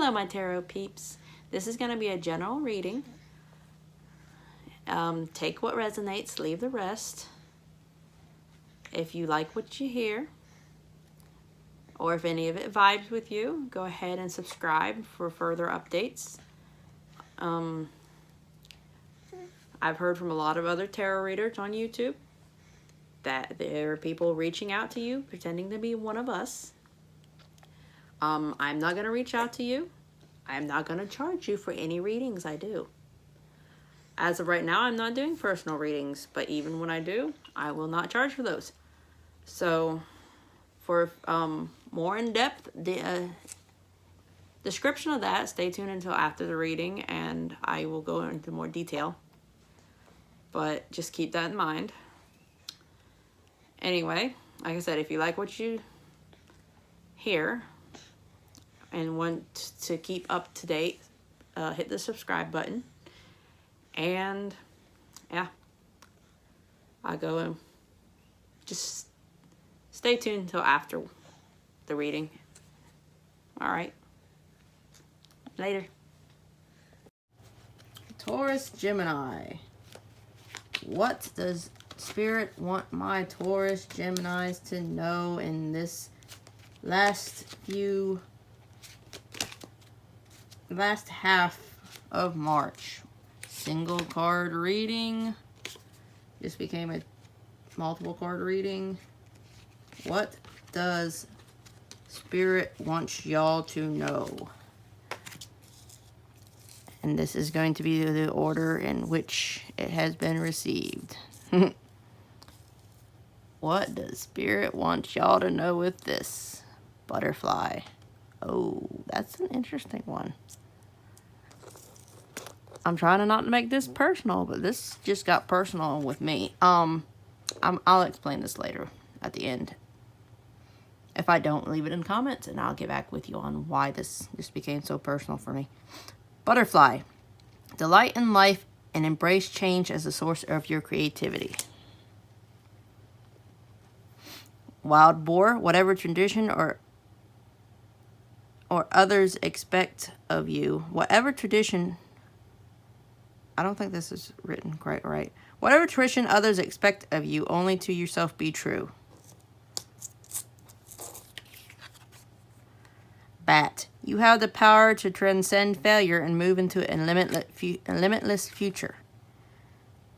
Hello, my tarot peeps. This is going to be a general reading. Take what resonates, leave the rest. If you like what you hear, or if any of it vibes with you, go ahead and subscribe for further updates. I've heard from a lot of other tarot readers on YouTube that there are people reaching out to you, pretending to be one of us. I'm not going to reach out to you. I'm not going to charge you for any readings I do. As of right now, I'm not doing personal readings, but even when I do, I will not charge for those. So, for more in-depth description of that, stay tuned until after the reading, and I will go into more detail. But just keep that in mind. Anyway, like I said, if you like what you hear and want to keep up to date, hit the subscribe button. And yeah, I go and just stay tuned until after the reading. All right. Later. Taurus Gemini. What does Spirit want my Taurus Geminis to know in this last half of March? Single card reading. This became a multiple card reading. What does Spirit want y'all to know? And this is going to be the order in which it has been received. What does Spirit want y'all to know with this? Butterfly. Oh, that's an interesting one. I'm trying to not make this personal, but this just got personal with me. I'll explain this later at the end. If I don't, leave it in comments, and I'll get back with you on why this became so personal for me. Butterfly. Delight in life and embrace change as a source of your creativity. Wild boar. Whatever tradition or others expect of you. Whatever tradition... I don't think this is written quite right. Whatever tradition others expect of you, only to yourself be true. Bat. You have the power to transcend failure and move into a limitless future.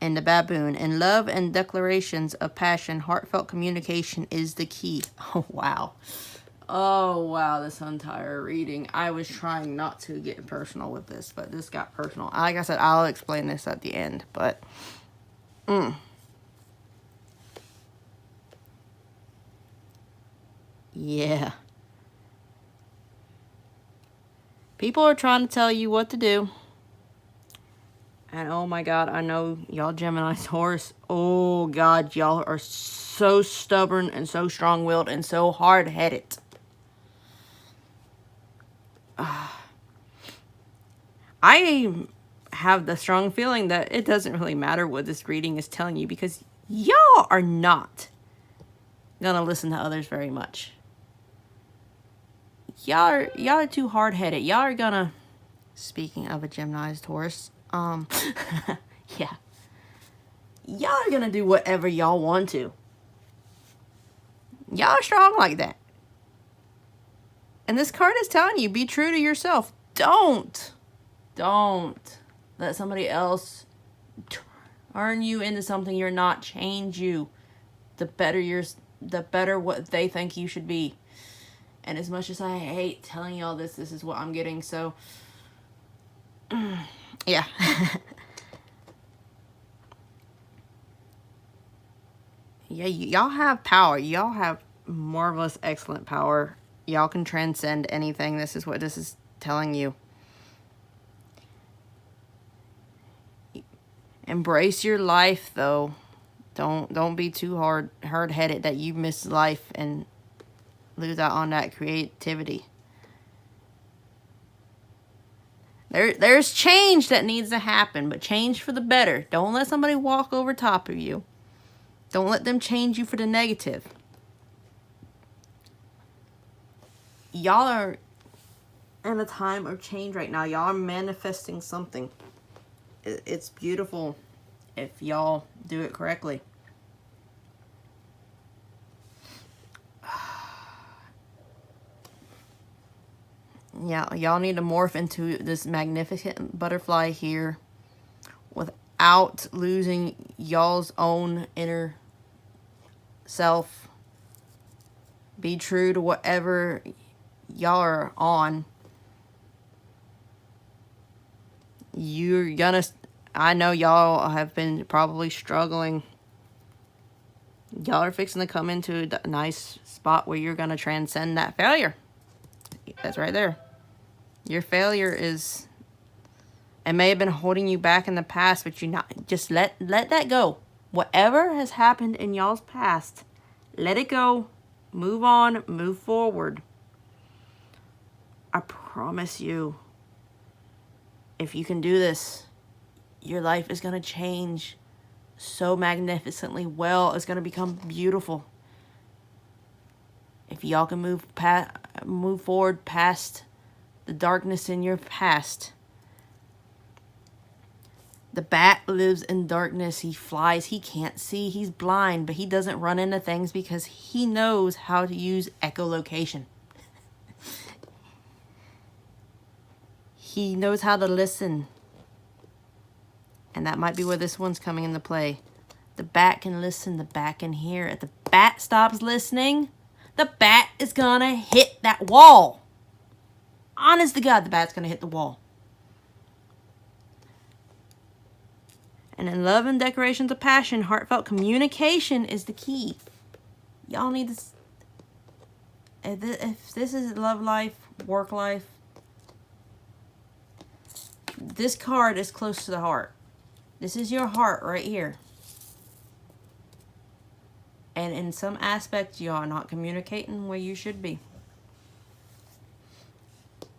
And the baboon. In love and declarations of passion, heartfelt communication is the key. Oh, wow. Oh, wow, this entire reading. I was trying not to get personal with this, but this got personal. Like I said, I'll explain this at the end, but... Yeah. People are trying to tell you what to do. And oh my God, I know y'all Gemini, Taurus. Oh God, y'all are so stubborn and so strong-willed and so hard-headed. I have the strong feeling that it doesn't really matter what this reading is telling you, because y'all are not gonna listen to others very much. Y'all are too hard-headed. Y'all are gonna... Speaking of a Gemini's Taurus, yeah. Y'all are gonna do whatever y'all want to. Y'all are strong like that. And this card is telling you, be true to yourself. Don't let somebody else turn you into something you're not. Change you. The better what they think you should be. And as much as I hate telling y'all this is what I'm getting, so... yeah. Yeah, y'all have power. Y'all have marvelous, excellent power. Y'all can transcend anything. This is what this is telling you. Embrace your life, though. Don't be too hard-headed that you miss life and lose out on that creativity. There's change that needs to happen, but change for the better. Don't let somebody walk over top of you. Don't let them change you for the negative. Y'all are in a time of change right now. Y'all are manifesting something. It's beautiful if y'all do it correctly. Yeah, y'all need to morph into this magnificent butterfly here without losing y'all's own inner self. Be true to whatever y'all are on. You're gonna... I know y'all have been probably struggling. Y'all are fixing to come into a nice spot where you're gonna transcend that failure. That's right there. Your failure is... it may have been holding you back in the past, but you not... just let that go. Whatever has happened in y'all's past, let it go. Move on. Move forward. I promise you, if you can do this, your life is going to change so magnificently well. It's going to become beautiful. If y'all can move forward past the darkness in your past. The bat lives in darkness. He flies. He can't see. He's blind, but he doesn't run into things because he knows how to use echolocation. He knows how to listen. And that might be where this one's coming into play. The bat can listen. The bat can hear. If the bat stops listening, the bat is going to hit that wall. Honest to God, the bat's going to hit the wall. And in love and decorations of passion, heartfelt communication is the key. Y'all need this. If this is love life, work life, this card is close to the heart. This is your heart right here. And in some aspects, y'all are not communicating where you should be.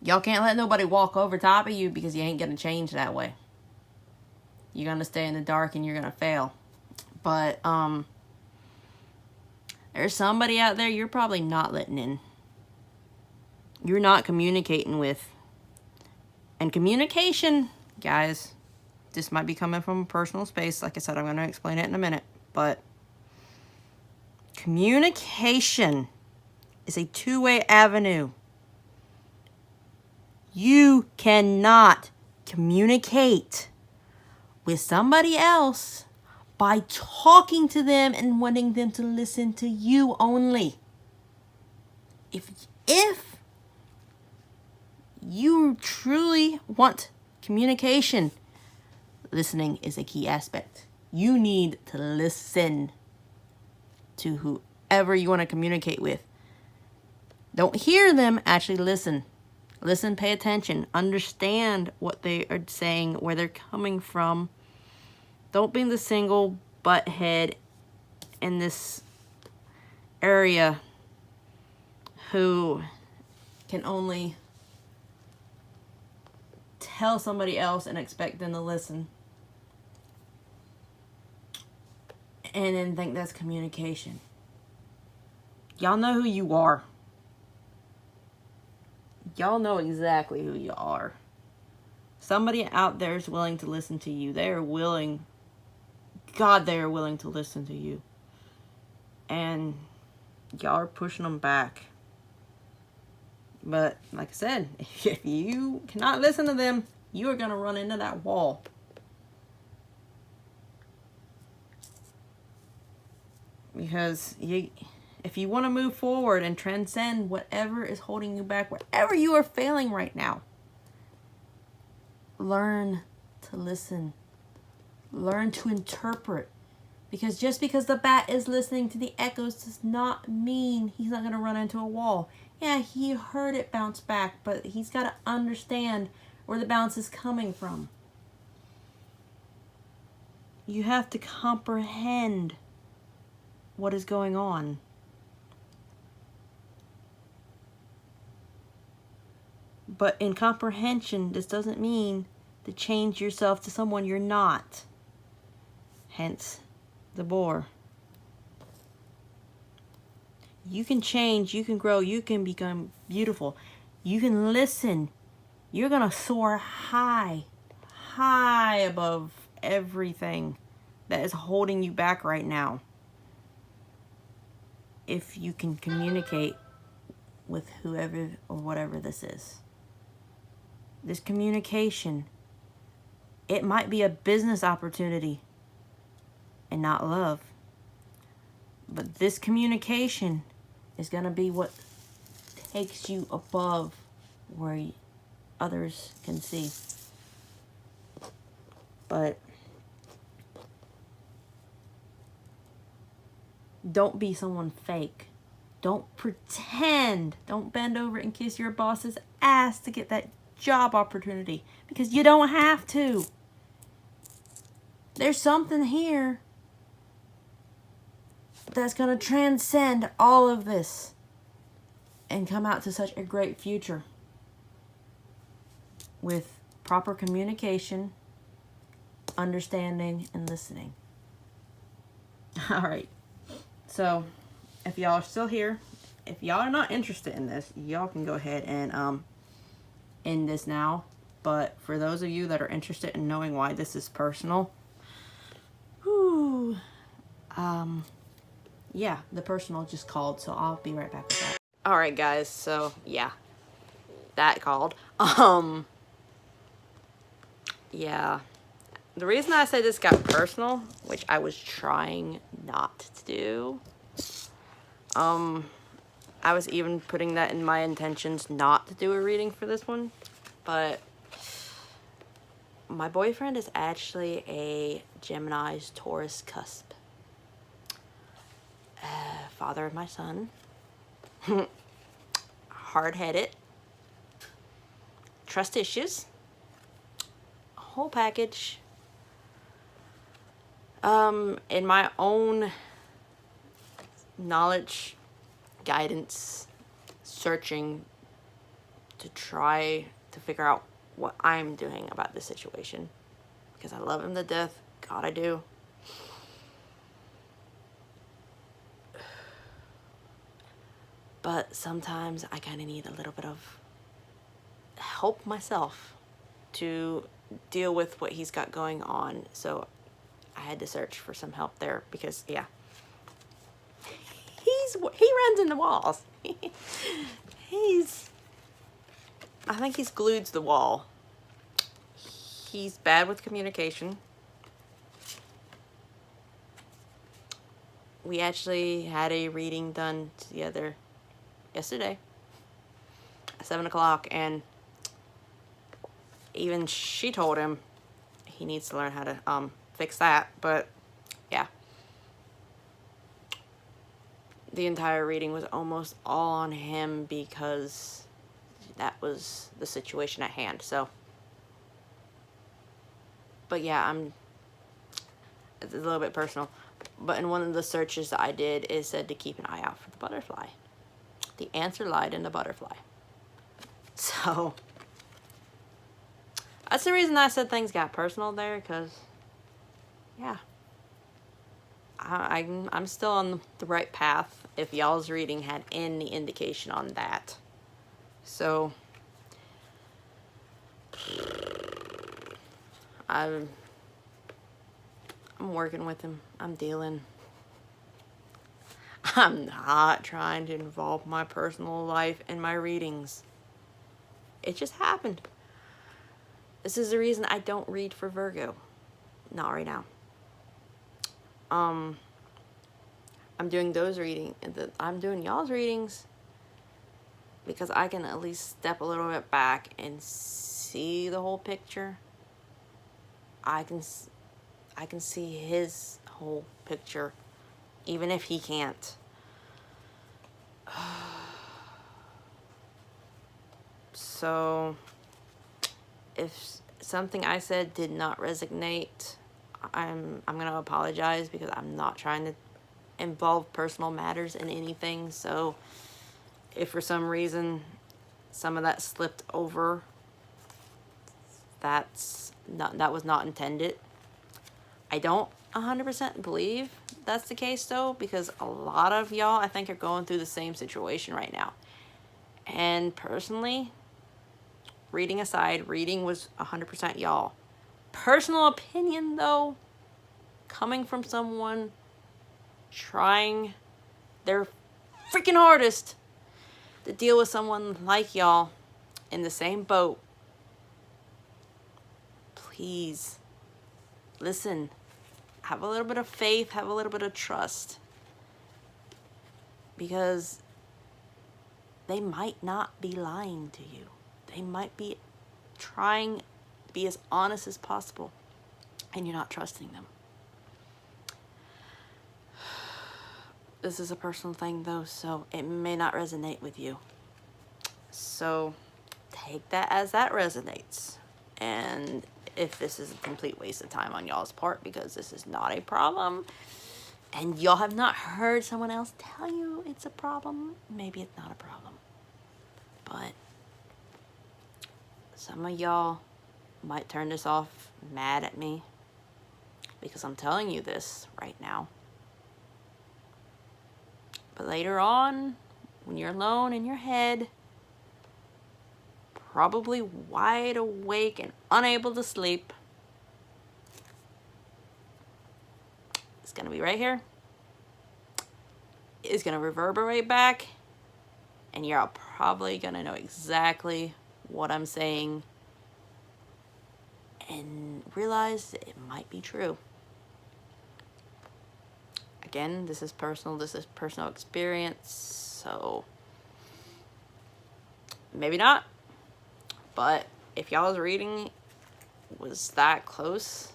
Y'all can't let nobody walk over top of you because you ain't going to change that way. You're going to stay in the dark and you're going to fail. But there's somebody out there you're probably not letting in. You're not communicating with. And communication, guys, this might be coming from a personal space. Like I said, I'm going to explain it in a minute. But communication is a two-way avenue. You cannot communicate with somebody else by talking to them and wanting them to listen to you only. If you truly want communication, listening is a key aspect. You need to listen to whoever you want to communicate with. Don't hear them, actually listen. Listen, pay attention, understand what they are saying, where they're coming from. Don't be the single butt head in this area who can only tell somebody else and expect them to listen. And then think that's communication. Y'all know who you are. Y'all know exactly who you are. Somebody out there is willing to listen to you. They are willing. God, they are willing to listen to you. And y'all are pushing them back. But, like I said, if you cannot listen to them, you are going to run into that wall. Because if you want to move forward and transcend whatever is holding you back, whatever you are failing right now, learn to listen. Learn to interpret. Because just because the bat is listening to the echoes does not mean he's not going to run into a wall. Yeah, he heard it bounce back, but he's got to understand where the bounce is coming from. You have to comprehend what is going on. But in comprehension, this doesn't mean to change yourself to someone you're not. Hence, the boar. You can change, you can grow, you can become beautiful. You can listen, You're going to soar high, high above everything that is holding you back right now. If you can communicate with whoever or whatever this is. This communication, it might be a business opportunity and not love. But this communication is going to be what takes you above where others can see. But don't be someone fake. Don't pretend. Don't bend over and kiss your boss's ass to get that job opportunity, because you don't have to. There's something here that's going to transcend all of this and come out to such a great future with proper communication, understanding, and listening. All right. So, if y'all are still here, if y'all are not interested in this, y'all can go ahead and end this now. But for those of you that are interested in knowing why this is personal, yeah, the personal just called, so I'll be right back with that. All right, guys. So yeah, that called. Yeah. The reason I say this got personal, which I was trying not to do, I was even putting that in my intentions not to do a reading for this one, but my boyfriend is actually a Gemini's Taurus cusp. Father of my son. Hard-headed. Trust issues. Whole package. In my own knowledge, guidance, searching to try to figure out what I'm doing about this situation, because I love him to death. God, I do. But sometimes I kind of need a little bit of help myself to deal with what he's got going on. So I had to search for some help there, because yeah, he runs in the walls. I think he's glued to the wall. He's bad with communication. We actually had a reading done together yesterday at 7 o'clock, and even she told him he needs to learn how to fix that. But yeah, the entire reading was almost all on him, because that was the situation at hand. So, but yeah, it's a little bit personal, but in one of the searches that I did, it said to keep an eye out for the butterfly. The answer lied in the butterfly. So that's the reason I said things got personal there, because yeah, I'm still on the right path, if y'all's reading had any indication on that. So I'm working with him. I'm dealing. I'm not trying to involve my personal life in my readings. It just happened. This is the reason I don't read for Virgo. Not right now. I'm doing those readings. I'm doing y'all's readings because I can at least step a little bit back and see the whole picture. I can see his whole picture, even if he can't. So, if something I said did not resonate, I'm gonna apologize, because I'm not trying to involve personal matters in anything. So, if for some reason some of that slipped over, that was not intended. I don't 100% believe that's the case, though, because a lot of y'all, I think, are going through the same situation right now. And personally, reading aside, reading was 100% y'all. Personal opinion, though, coming from someone trying their freaking hardest to deal with someone like y'all in the same boat. Please, listen. Have a little bit of faith. Have a little bit of trust. Because they might not be lying to you. They might be trying to be as honest as possible. And you're not trusting them. This is a personal thing, though, so it may not resonate with you. So take that as that resonates. And if this is a complete waste of time on y'all's part, because this is not a problem, and y'all have not heard someone else tell you it's a problem, maybe it's not a problem. But some of y'all might turn this off mad at me because I'm telling you this right now. But later on, when you're alone in your head, probably wide awake and unable to sleep, it's going to be right here. It's going to reverberate back, and you're probably going to know exactly what I'm saying and realize that it might be true. Again, this is personal experience, so maybe not. But if y'all's reading was that close,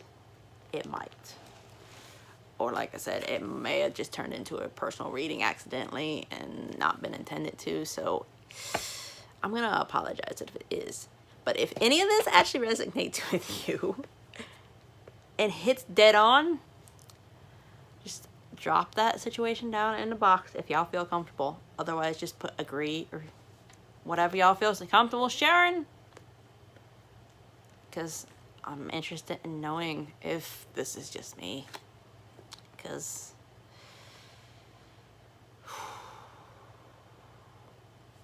it might. Or like I said, it may have just turned into a personal reading accidentally and not been intended to. So I'm going to apologize if it is. But if any of this actually resonates with you and hits dead on, just drop that situation down in the box if y'all feel comfortable. Otherwise, just put agree or whatever y'all feel comfortable sharing. Because I'm interested in knowing if this is just me. Because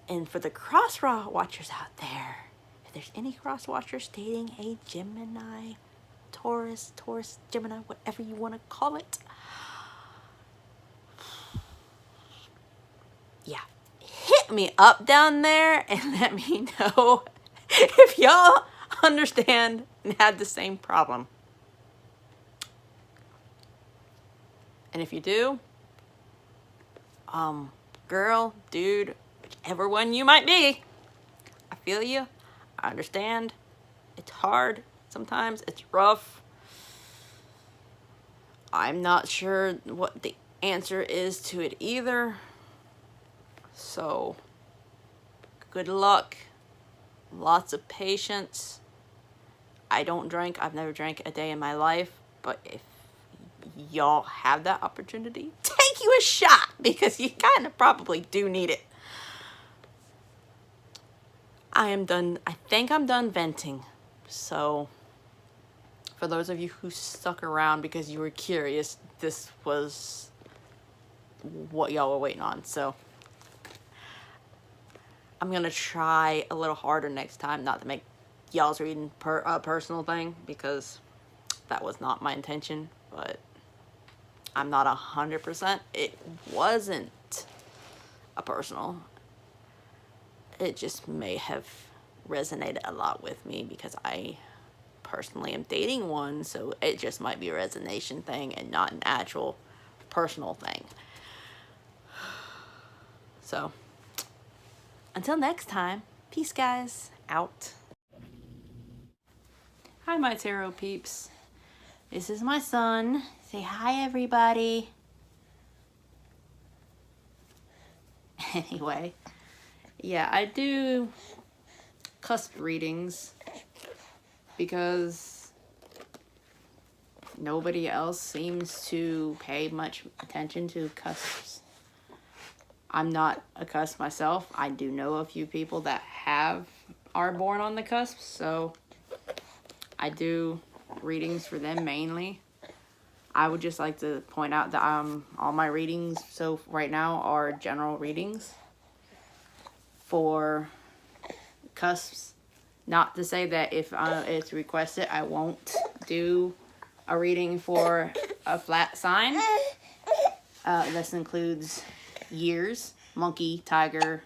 and for the cross watchers out there, if there's any cross watchers dating a Gemini, Taurus, Gemini, whatever you want to call it, yeah, hit me up down there and let me know if y'all understand and had the same problem. And if you do, girl, dude, whichever one you might be, I feel you. I understand. It's hard. Sometimes it's rough. I'm not sure what the answer is to it either. So, good luck. Lots of patience. I don't drink. I've never drank a day in my life. But if y'all have that opportunity, take you a shot, because you kind of probably do need it. I am done. I think I'm done venting. So, for those of you who stuck around because you were curious, this was what y'all were waiting on. So, I'm going to try a little harder next time not to make y'all's reading a personal thing, because that was not my intention. But I'm not 100%. It wasn't a personal. It just may have resonated a lot with me because I personally am dating one, so it just might be a resonation thing and not an actual personal thing. So, until next time, peace, guys. Out. Hi, my tarot peeps. This is my son. Say hi, everybody. Anyway, yeah, I do cusp readings because nobody else seems to pay much attention to cusps. I'm not a cusp myself. I do know a few people that are born on the cusp, so I do readings for them mainly. I would just like to point out that all my readings so right now are general readings for cusps. Not to say that if it's requested, I won't do a reading for a flat sign. This includes years, monkey, tiger,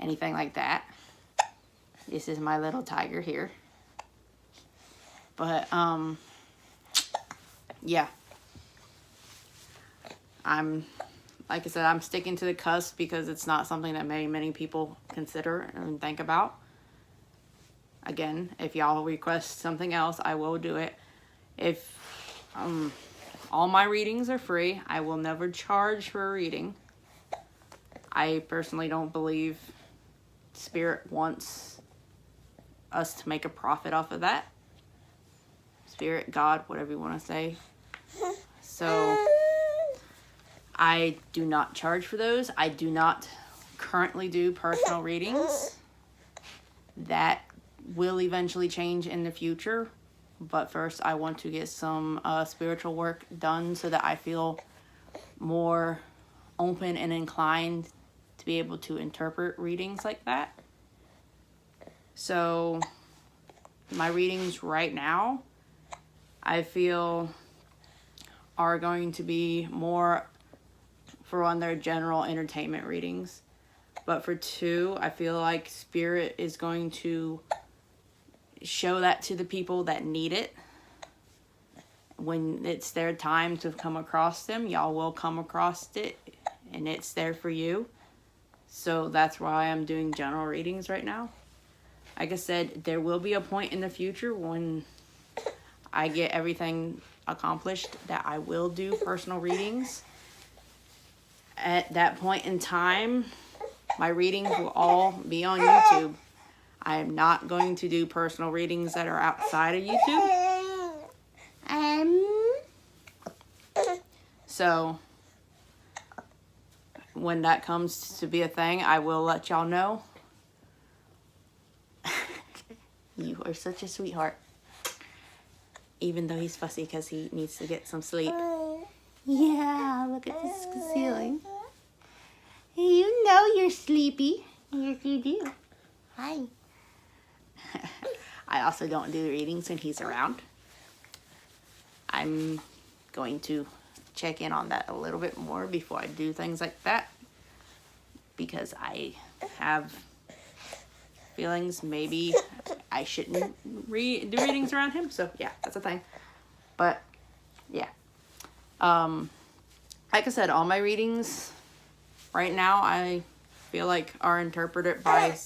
anything like that. This is my little tiger here. But, yeah. Like I said, I'm sticking to the cusp because it's not something that many people consider and think about. Again, if y'all request something else, I will do it. If all my readings are free, I will never charge for a reading. I personally don't believe Spirit wants us to make a profit off of that. Spirit, God, whatever you want to say. So I do not charge for those. I do not currently do personal readings. That will eventually change in the future. But first, I want to get some spiritual work done so that I feel more open and inclined to be able to interpret readings like that. So my readings right now, I feel, are going to be more for on their general entertainment readings. But for 2, I feel like Spirit is going to show that to the people that need it. When it's their time to come across them, y'all will come across it, and it's there for you. So that's why I'm doing general readings right now. Like I said, there will be a point in the future when I get everything accomplished that I will do personal readings. At that point in time, my readings will all be on YouTube. I am not going to do personal readings that are outside of YouTube. So when that comes to be a thing, I will let y'all know. You are such a sweetheart. Even though he's fussy because he needs to get some sleep. Yeah, look at this ceiling. You know you're sleepy. Yes, you do. Hi. I also don't do readings when he's around. I'm going to check in on that a little bit more before I do things like that. Because I have feelings maybe I shouldn't do readings around him. So, yeah, that's a thing. But, yeah. Like I said, all my readings right now, I feel like are interpreted by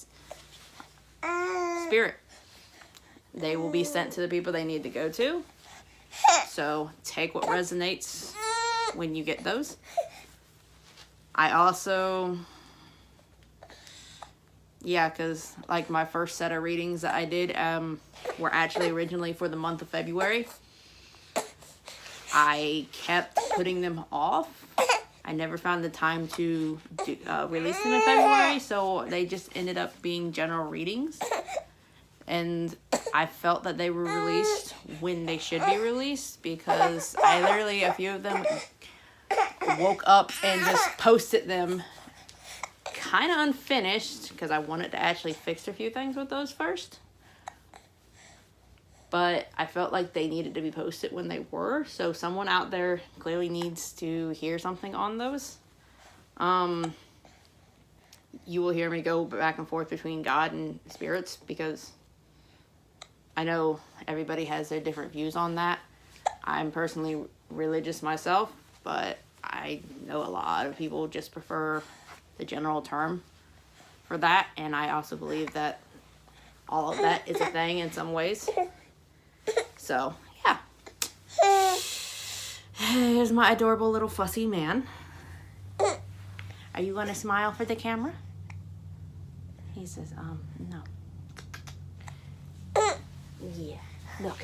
Spirit. They will be sent to the people they need to go to. So take what resonates when you get those. I also, because like my first set of readings that I did were actually originally for the month of February. I kept putting them off. I never found the time to release them in February, so they just ended up being general readings. And I felt that they were released when they should be released, because I literally, a few of them, woke up and just posted them kind of unfinished, because I wanted to actually fix a few things with those first. But I felt like they needed to be posted when they were. So someone out there clearly needs to hear something on those. You will hear me go back and forth between God and spirits, because I know everybody has their different views on that. I'm personally religious myself, but I know a lot of people just prefer the general term for that. And I also believe that all of that is a thing in some ways. So, yeah. Here's my adorable little fussy man. Are you going to smile for the camera? He says, no. Yeah, look.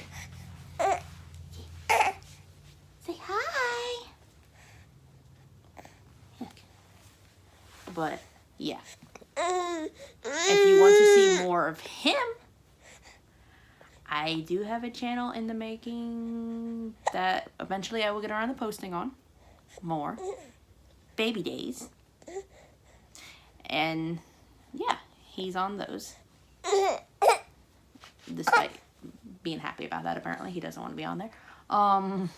Say hi. Look. But, yeah. If you want to see more of him, I do have a channel in the making that eventually I will get around to posting on more. Baby days. And yeah, he's on those. despite being happy about that. Apparently he doesn't want to be on there. I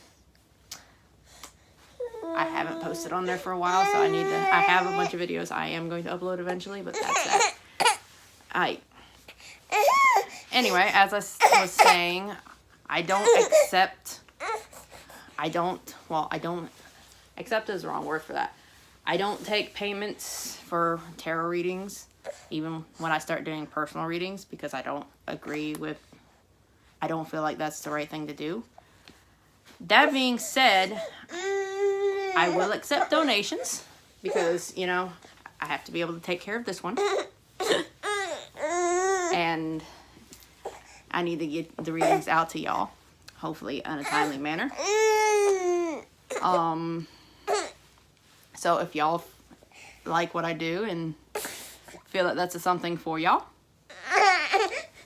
haven't posted on there for a while, so I have a bunch of videos I am going to upload eventually, but that's that. Anyway, as I was saying, I don't accept is the wrong word for that. I don't take payments for tarot readings, even when I start doing personal readings, because I don't feel like that's the right thing to do. That being said, I will accept donations because, you know, I have to be able to take care of this one. And I need to get the readings out to y'all, hopefully in a timely manner. So if y'all like what I do and feel that that's something for y'all,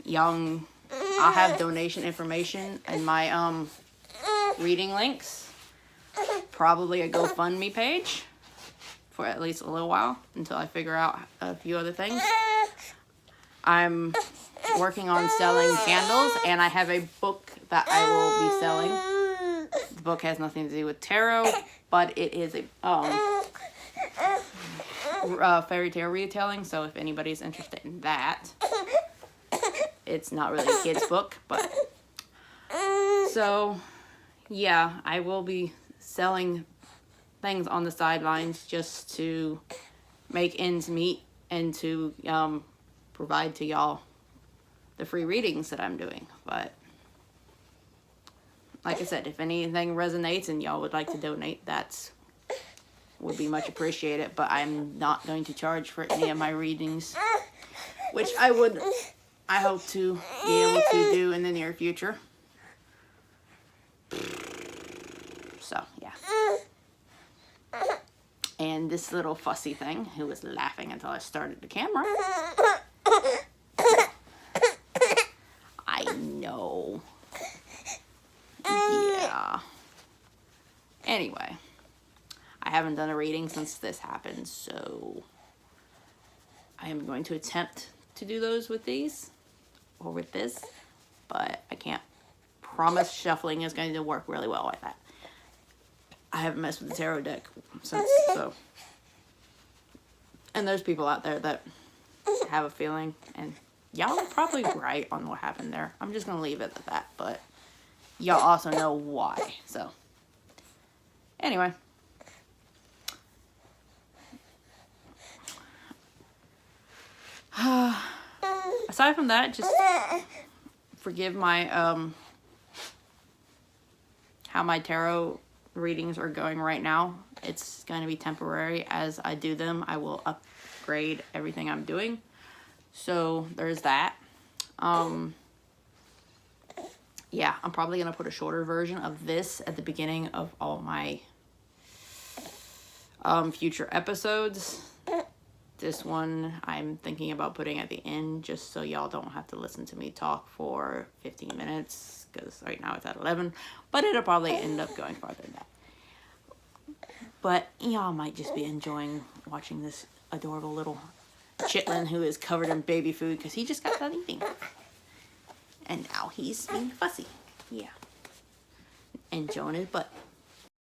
I'll have donation information in my reading links. Probably a GoFundMe page for at least a little while until I figure out a few other things. I'm working on selling candles, and I have a book that I will be selling. The book has nothing to do with tarot, but it is a fairy tale retelling, so if anybody's interested in that, it's not really a kid's book, but so yeah, I will be selling things on the sidelines just to make ends meet and to provide to y'all the free readings that I'm doing. But like I said, if anything resonates and y'all would like to donate, that's would be much appreciated. But I'm not going to charge for any of my readings, which I hope to be able to do in the near future. So yeah. And this little fussy thing who was laughing until I started the camera. I know. Yeah. Anyway, I haven't done a reading since this happened, so I am going to attempt to do those with these or with this, but I can't promise shuffling is going to work really well like that. I haven't messed with the tarot deck since, so. And there's people out there that have a feeling, and y'all are probably right on what happened there. I'm just going to leave it at that, but y'all also know why, so. Anyway. Aside from that, just forgive my, how my tarot readings are going right now. It's going to be temporary. As I do them, I will upgrade everything I'm doing. So there's that. Yeah, I'm probably going to put a shorter version of this at the beginning of all my future episodes. This one I'm thinking about putting at the end just so y'all don't have to listen to me talk for 15 minutes because right now it's at 11, but it'll probably end up going farther than that. But y'all might just be enjoying watching this adorable little chitlin who is covered in baby food because he just got done eating. And now he's being fussy. Yeah. Enjoying his butt.